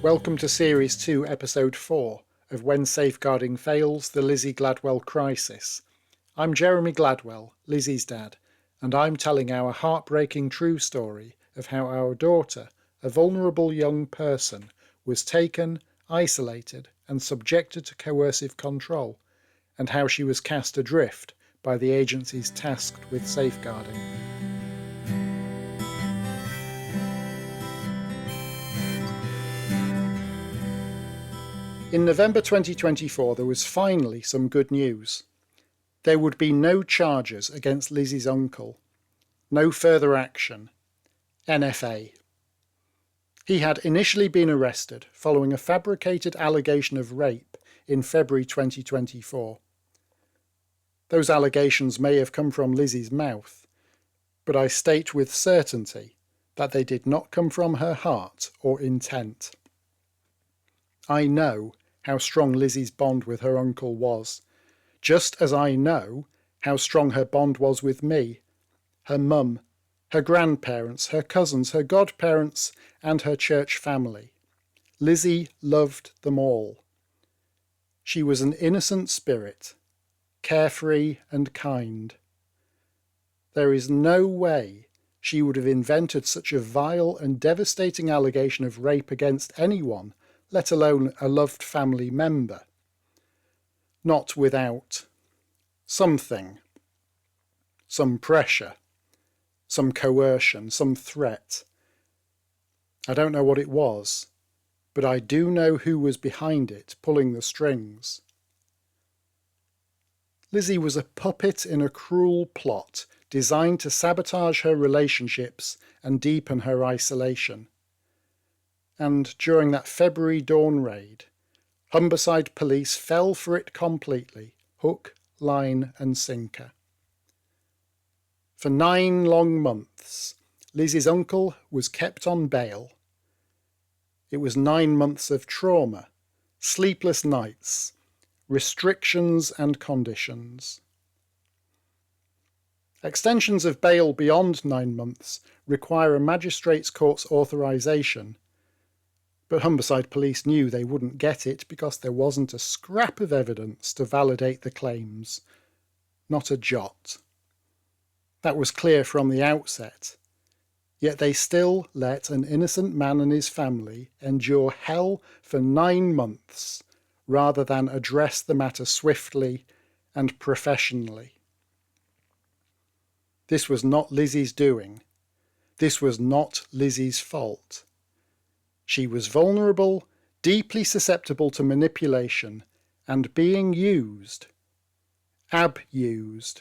Welcome to Series 2, Episode 4 of When Safeguarding Fails, the Lizzie Gladwell Crisis. I'm Jeremy Gladwell, Lizzie's dad, and I'm telling our heartbreaking true story of how our daughter, a vulnerable young person, was taken, isolated, and subjected to coercive control, and how she was cast adrift by the agencies tasked with safeguarding. In November 2024, there was finally some good news. There would be no charges against Lizzie's uncle. No further action. NFA. He had initially been arrested following a fabricated allegation of rape in February 2024. Those allegations may have come from Lizzie's mouth, but I state with certainty that they did not come from her heart or intent. I know how strong Lizzie's bond with her uncle was, just as I know how strong her bond was with me, her mum, her grandparents, her cousins, her godparents, and her church family. Lizzie loved them all. She was an innocent spirit, carefree and kind. There is no way she would have invented such a vile and devastating allegation of rape against anyone, let alone a loved family member. Not without something, some pressure, some coercion, some threat. I don't know what it was, but I do know who was behind it, pulling the strings. Lizzie was a puppet in a cruel plot designed to sabotage her relationships and deepen her isolation. And during that February dawn raid, Humberside Police fell for it completely, hook, line and sinker. For 9 long months, Lizzie's uncle was kept on bail. It was 9 months of trauma, sleepless nights, restrictions and conditions. Extensions of bail beyond 9 months require a magistrate's court's authorisation, but Humberside Police knew they wouldn't get it because there wasn't a scrap of evidence to validate the claims. Not a jot. That was clear from the outset. Yet they still let an innocent man and his family endure hell for 9 months rather than address the matter swiftly and professionally. This was not Lizzie's doing. This was not Lizzie's fault. She was vulnerable, deeply susceptible to manipulation, and being used, abused,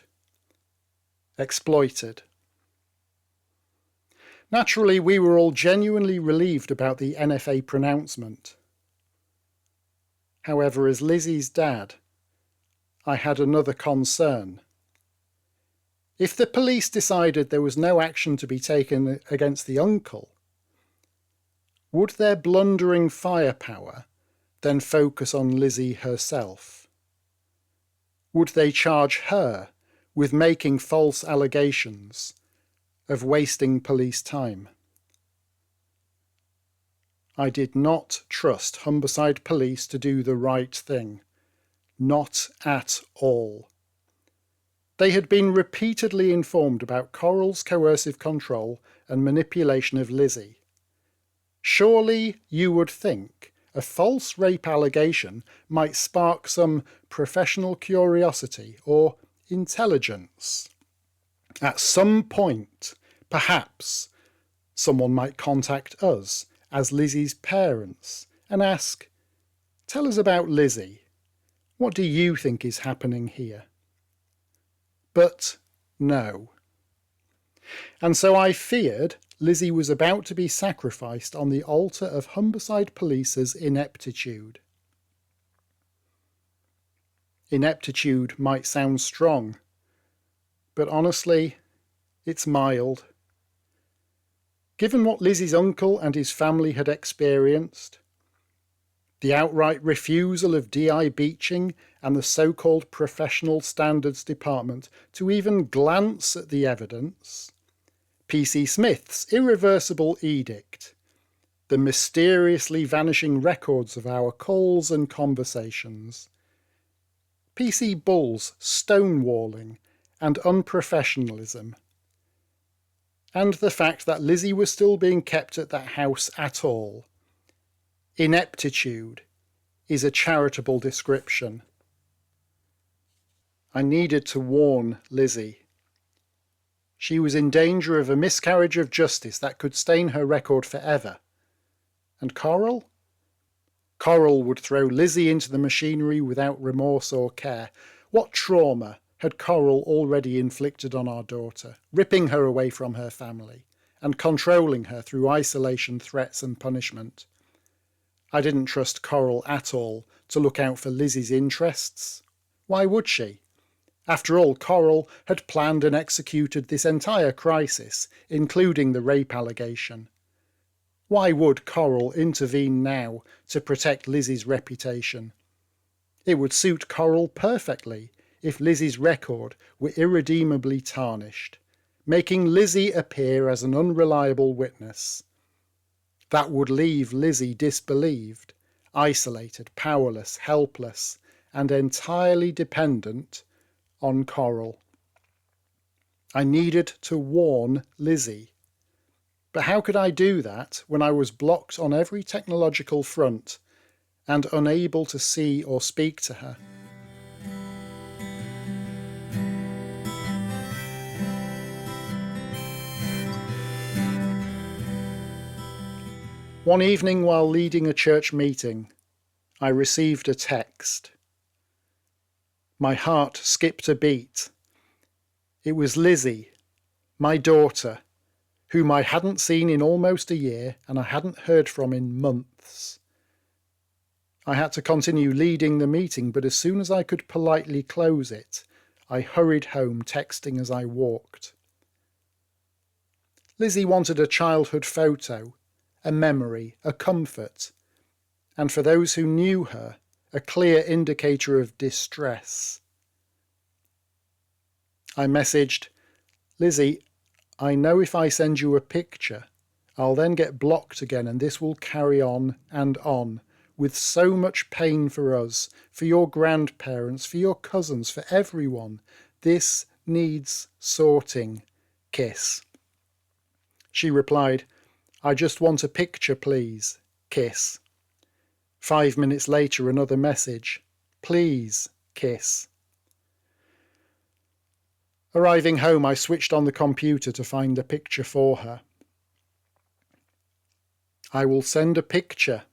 exploited. Naturally, we were all genuinely relieved about the NFA pronouncement. However, as Lizzie's dad, I had another concern. If the police decided there was no action to be taken against the uncle, would their blundering firepower then focus on Lizzie herself? Would they charge her with making false allegations, of wasting police time? I did not trust Humberside Police to do the right thing. Not at all. They had been repeatedly informed about Coral's coercive control and manipulation of Lizzie. Surely you would think a false rape allegation might spark some professional curiosity or intelligence. At some point, perhaps, someone might contact us as Lizzie's parents and ask, "Tell us about Lizzie. What do you think is happening here?" But no. And so I feared Lizzie was about to be sacrificed on the altar of Humberside Police's ineptitude. Ineptitude might sound strong, but honestly, it's mild. Given what Lizzie's uncle and his family had experienced, the outright refusal of DI Beeching and the so-called Professional Standards Department to even glance at the evidence, PC Smith's irreversible edict, the mysteriously vanishing records of our calls and conversations, PC bulls stonewalling and unprofessionalism, and the fact that Lizzie was still being kept at that house at all. Ineptitude is a charitable description. I needed to warn Lizzie. She was in danger of a miscarriage of justice that could stain her record forever. And Coral? Coral would throw Lizzie into the machinery without remorse or care. What trauma had Coral already inflicted on our daughter, ripping her away from her family and controlling her through isolation, threats and punishment? I didn't trust Coral at all to look out for Lizzie's interests. Why would she? After all, Coral had planned and executed this entire crisis, including the rape allegation. Why would Coral intervene now to protect Lizzie's reputation? It would suit Coral perfectly if Lizzie's record were irredeemably tarnished, making Lizzie appear as an unreliable witness. That would leave Lizzie disbelieved, isolated, powerless, helpless, and entirely dependent on Coral. I needed to warn Lizzie. But how could I do that when I was blocked on every technological front and unable to see or speak to her? One evening while leading a church meeting, I received a text. My heart skipped a beat. It was Lizzie, my daughter, whom I hadn't seen in almost a year and I hadn't heard from in months. I had to continue leading the meeting, but as soon as I could politely close it, I hurried home, texting as I walked. Lizzie wanted a childhood photo, a memory, a comfort, and for those who knew her, a clear indicator of distress. I messaged, Lizzie, I know if I send you a picture, I'll then get blocked again and this will carry on, with so much pain for us, for your grandparents, for your cousins, for everyone. This needs sorting. Kiss. She replied, I just want a picture, please. Kiss. 5 minutes later, another message. Please, kiss. Arriving home, I switched on the computer to find a picture for her. I will send a picture,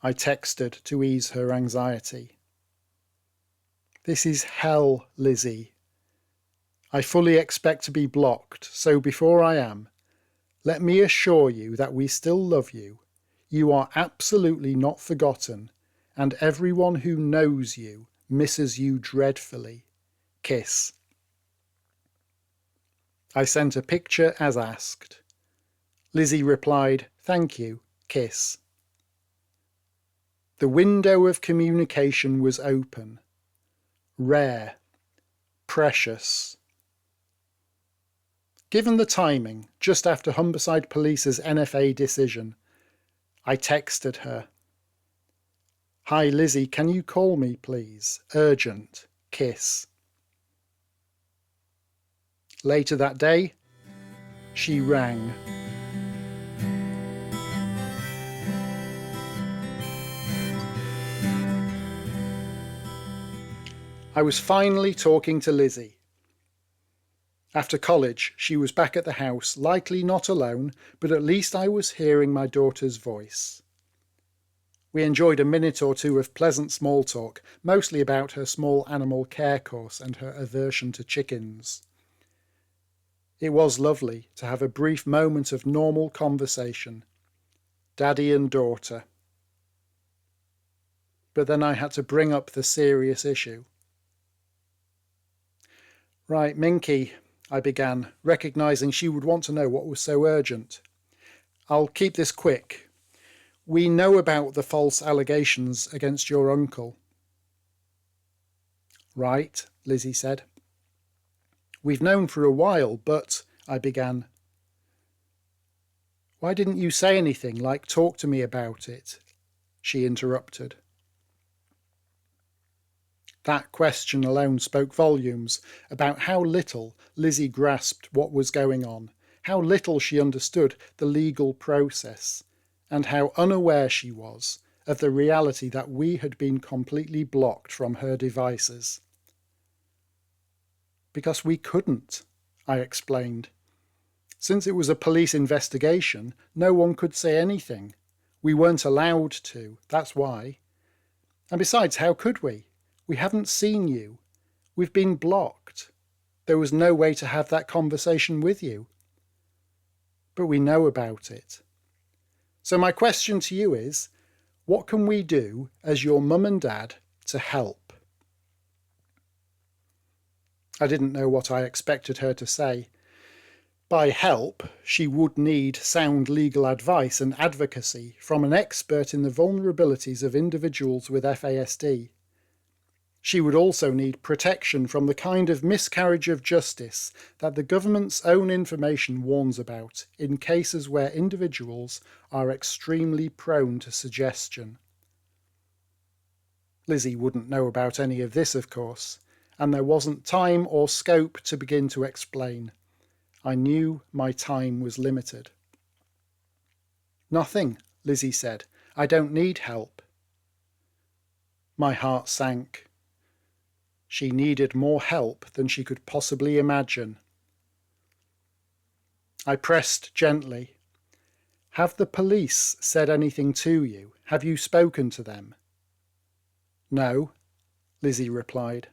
I texted to ease her anxiety. This is hell, Lizzie. I fully expect to be blocked, so before I am, let me assure you that we still love you. You are absolutely not forgotten, and everyone who knows you misses you dreadfully. Kiss. I sent a picture as asked. Lizzie replied, thank you, kiss. The window of communication was open. Rare. Precious. Given the timing, just after Humberside Police's NFA decision, I texted her. Hi Lizzie, can you call me please? Urgent. Kiss. Later that day, she rang. I was finally talking to Lizzie. After college, she was back at the house, likely not alone, but at least I was hearing my daughter's voice. We enjoyed a minute or two of pleasant small talk, mostly about her small animal care course and her aversion to chickens. It was lovely to have a brief moment of normal conversation, daddy and daughter. But then I had to bring up the serious issue. Right, Minky, I began, recognising she would want to know what was so urgent. I'll keep this quick. We know about the false allegations against your uncle. Right, Lizzie said. We've known for a while, but, I began. Why didn't you say anything, like talk to me about it? She interrupted. That question alone spoke volumes about how little Lizzie grasped what was going on, how little she understood the legal process, and how unaware she was of the reality that we had been completely blocked from her devices. Because we couldn't, I explained. Since it was a police investigation, no one could say anything. We weren't allowed to, that's why. And besides, how could we? We haven't seen you. We've been blocked. There was no way to have that conversation with you. But we know about it. So my question to you is, what can we do as your mum and dad to help? I didn't know what I expected her to say. By help, she would need sound legal advice and advocacy from an expert in the vulnerabilities of individuals with FASD. She would also need protection from the kind of miscarriage of justice that the government's own information warns about in cases where individuals are extremely prone to suggestion. Lizzie wouldn't know about any of this, of course, and there wasn't time or scope to begin to explain. I knew my time was limited. Nothing, Lizzie said. I don't need help. My heart sank. She needed more help than she could possibly imagine. I pressed gently. Have the police said anything to you? Have you spoken to them? No, Lizzie replied.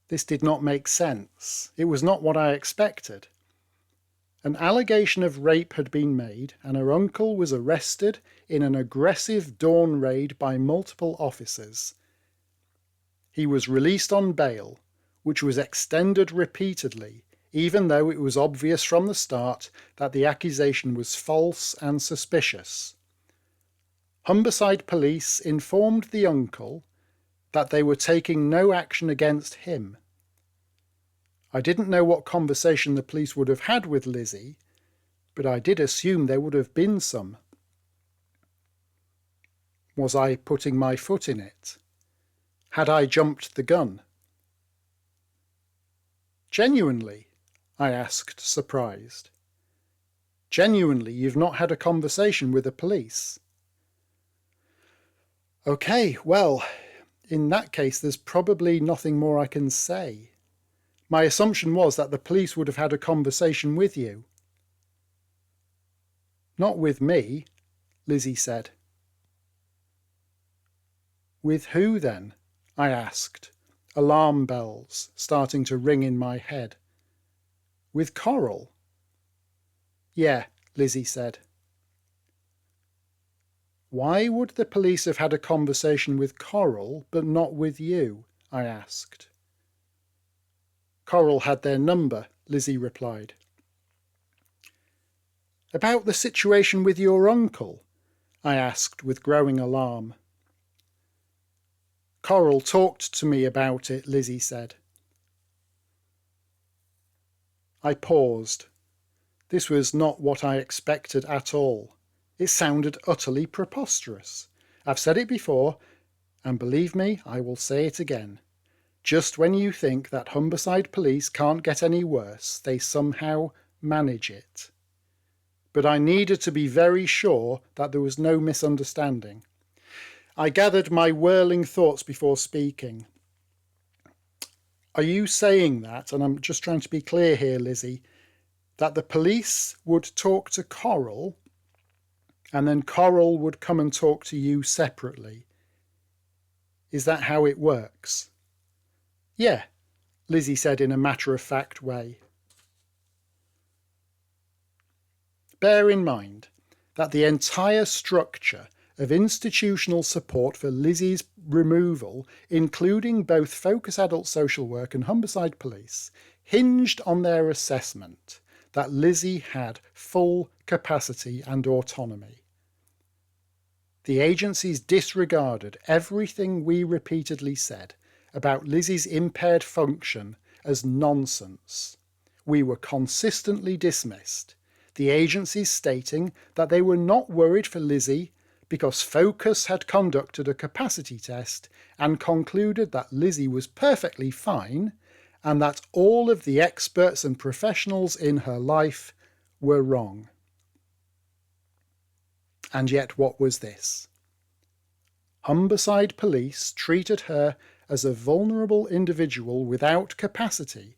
This did not make sense. It was not what I expected. An allegation of rape had been made, and her uncle was arrested in an aggressive dawn raid by multiple officers. He was released on bail, which was extended repeatedly, even though it was obvious from the start that the accusation was false and suspicious. Humberside Police informed the uncle that they were taking no action against him. I didn't know what conversation the police would have had with Lizzie, but I did assume there would have been some. Was I putting my foot in it? Had I jumped the gun? Genuinely, I asked, surprised. Genuinely, you've not had a conversation with the police? Okay, well, in that case, there's probably nothing more I can say. My assumption was that the police would have had a conversation with you. Not with me, Lizzie said. With who then? I asked, alarm bells starting to ring in my head. With Coral? Yeah, Lizzie said. Why would the police have had a conversation with Coral but not with you? I asked. Coral had their number, Lizzie replied. About the situation with your uncle? I asked with growing alarm. Coral talked to me about it, Lizzie said. I paused. This was not what I expected at all. It sounded utterly preposterous. I've said it before, and believe me, I will say it again. Just when you think that Humberside Police can't get any worse, they somehow manage it. But I needed to be very sure that there was no misunderstanding. I gathered my whirling thoughts before speaking. Are you saying that, and I'm just trying to be clear here, Lizzie, that the police would talk to Coral and then Coral would come and talk to you separately? Is that how it works? Yeah, Lizzie said in a matter-of-fact way. Bear in mind that the entire structure of institutional support for Lizzie's removal, including both Focus Adult Social Work and Humberside Police, hinged on their assessment that Lizzie had full capacity and autonomy. The agencies disregarded everything we repeatedly said about Lizzie's impaired function as nonsense. We were consistently dismissed. the agencies stating that they were not worried for Lizzie because Focus had conducted a capacity test and concluded that Lizzie was perfectly fine and that all of the experts and professionals in her life were wrong. And yet what was this? Humberside Police treated her as a vulnerable individual without capacity,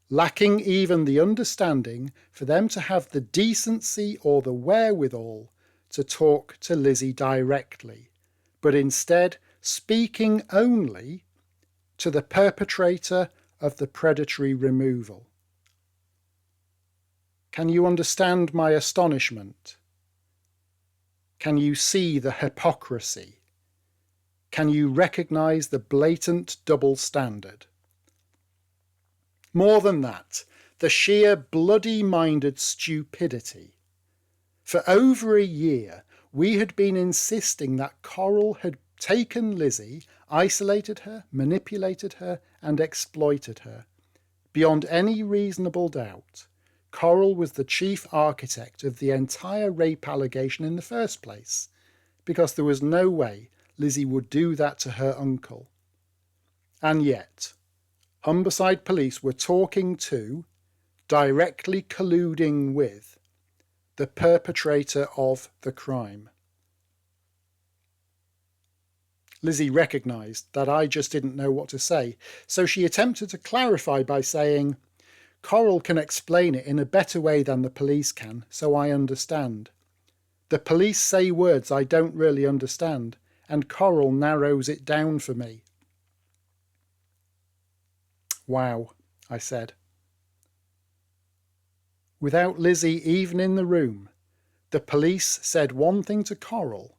lacking even the understanding for them to have the decency or the wherewithal to talk to Lizzie directly, but instead speaking only to the perpetrator of the predatory removal. Can you understand my astonishment? Can you see the hypocrisy? Can you recognise the blatant double standard? More than that, the sheer bloody-minded stupidity. For over a year, we had been insisting that Coral had taken Lizzie, isolated her, manipulated her, and exploited her. Beyond any reasonable doubt, Coral was the chief architect of the entire rape allegation in the first place, because there was no way Lizzie would do that to her uncle. And yet, Humberside Police were talking to, directly colluding with, the perpetrator of the crime. Lizzie recognised that I just didn't know what to say, so she attempted to clarify by saying, "Coral can explain it in a better way than the police can, so I understand. The police say words I don't really understand, and Coral narrows it down for me." "Wow," I said. Without Lizzie even in the room, the police said one thing to Coral,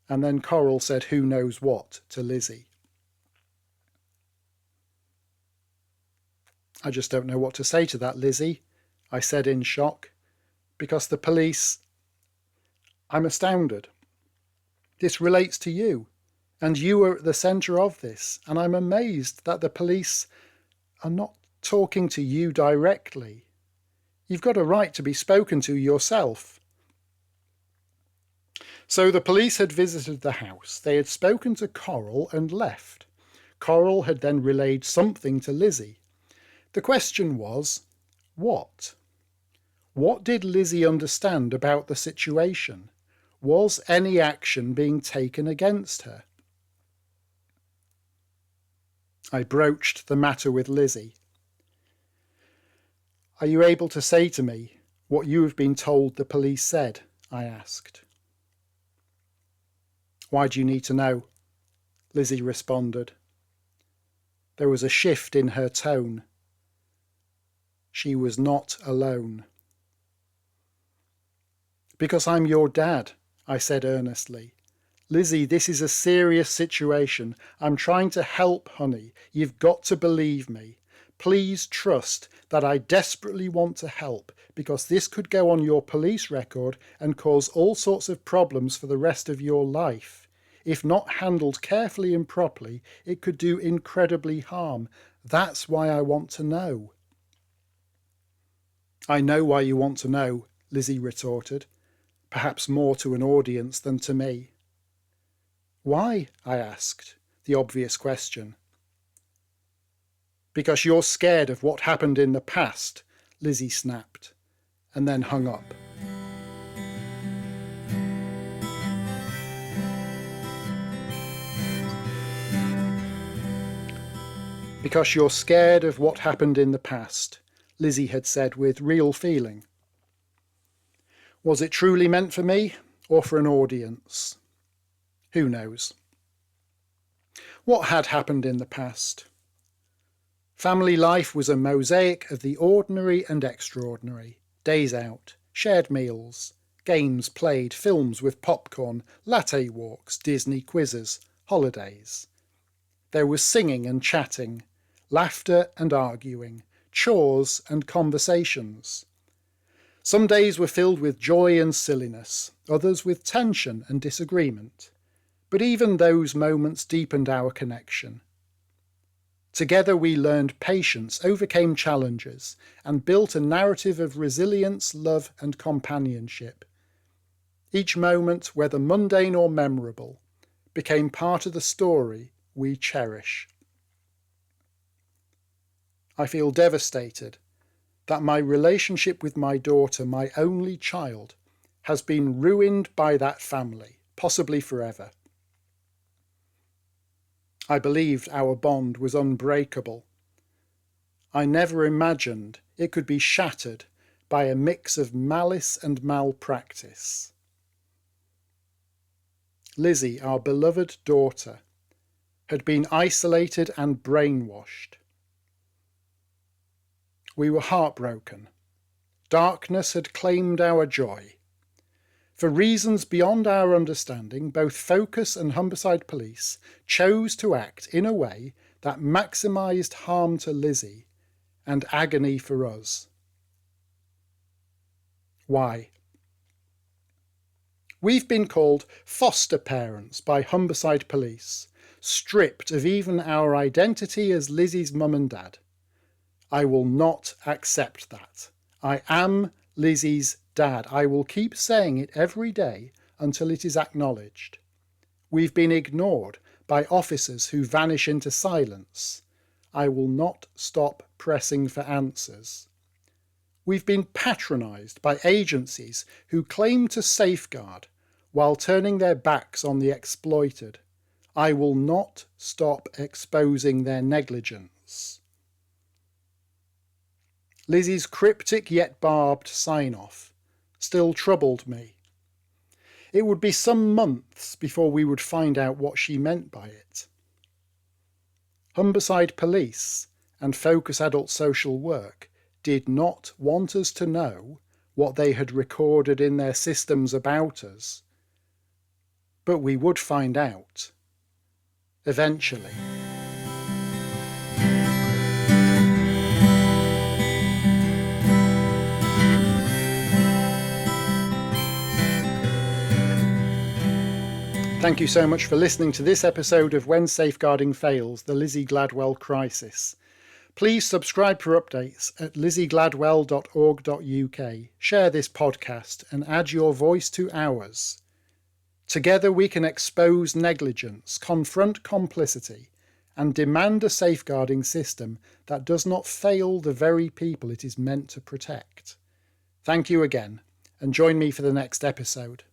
and then Coral said who knows what to Lizzie. "I just don't know what to say to that, Lizzie," I said in shock, "because the police... I'm astounded. This relates to you, and you are at the centre of this, and I'm amazed that the police are not talking to you directly. You've got a right to be spoken to yourself." So the police had visited the house. They had spoken to Coral and left. Coral had then relayed something to Lizzie. The question was, what? What did Lizzie understand about the situation? Was any action being taken against her? I broached the matter with Lizzie. "Are you able to say to me what you have been told the police said?" I asked. "Why do you need to know?" Lizzie responded. There was a shift in her tone. She was not alone. "Because I'm your dad," I said earnestly. "Lizzie, this is a serious situation. I'm trying to help, honey. You've got to believe me. Please trust that I desperately want to help, because this could go on your police record and cause all sorts of problems for the rest of your life. If not handled carefully and properly, it could do incredibly harm. That's why I want to know." "I know why you want to know," Lizzie retorted, perhaps more to an audience than to me. "Why?" I asked, the obvious question. "Because you're scared of what happened in the past," Lizzie snapped, and then hung up. "Because you're scared of what happened in the past," Lizzie had said with real feeling. Was it truly meant for me, or for an audience? Who knows? What had happened in the past? Family life was a mosaic of the ordinary and extraordinary. Days out, shared meals, games played, films with popcorn, latte walks, Disney quizzes, holidays. There was singing and chatting, laughter and arguing, chores and conversations. Some days were filled with joy and silliness, others with tension and disagreement. But even those moments deepened our connection. Together we learned patience, overcame challenges, and built a narrative of resilience, love, and companionship. Each moment, whether mundane or memorable, became part of the story we cherish. I feel devastated that my relationship with my daughter, my only child, has been ruined by that family, possibly forever. I believed our bond was unbreakable. I never imagined it could be shattered by a mix of malice and malpractice. Lizzie, our beloved daughter, had been isolated and brainwashed. We were heartbroken. Darkness had claimed our joy. For reasons beyond our understanding, both Focus and Humberside Police chose to act in a way that maximised harm to Lizzie and agony for us. Why? We've been called foster parents by Humberside Police, stripped of even our identity as Lizzie's mum and dad. I will not accept that. I am Lizzie's dad. I will keep saying it every day until it is acknowledged. We've been ignored by officers who vanish into silence. I will not stop pressing for answers. We've been patronised by agencies who claim to safeguard while turning their backs on the exploited. I will not stop exposing their negligence. Lizzie's cryptic yet barbed sign-off still troubled me. It would be some months before we would find out what she meant by it. Humberside Police and Focus Adult Social Work did not want us to know what they had recorded in their systems about us. But we would find out. Eventually. Thank you so much for listening to this episode of When Safeguarding Fails, the Lizzie Gladwell Crisis. Please subscribe for updates at lizziegladwell.org.uk. Share this podcast and add your voice to ours. Together we can expose negligence, confront complicity, and demand a safeguarding system that does not fail the very people it is meant to protect. Thank you again, and join me for the next episode.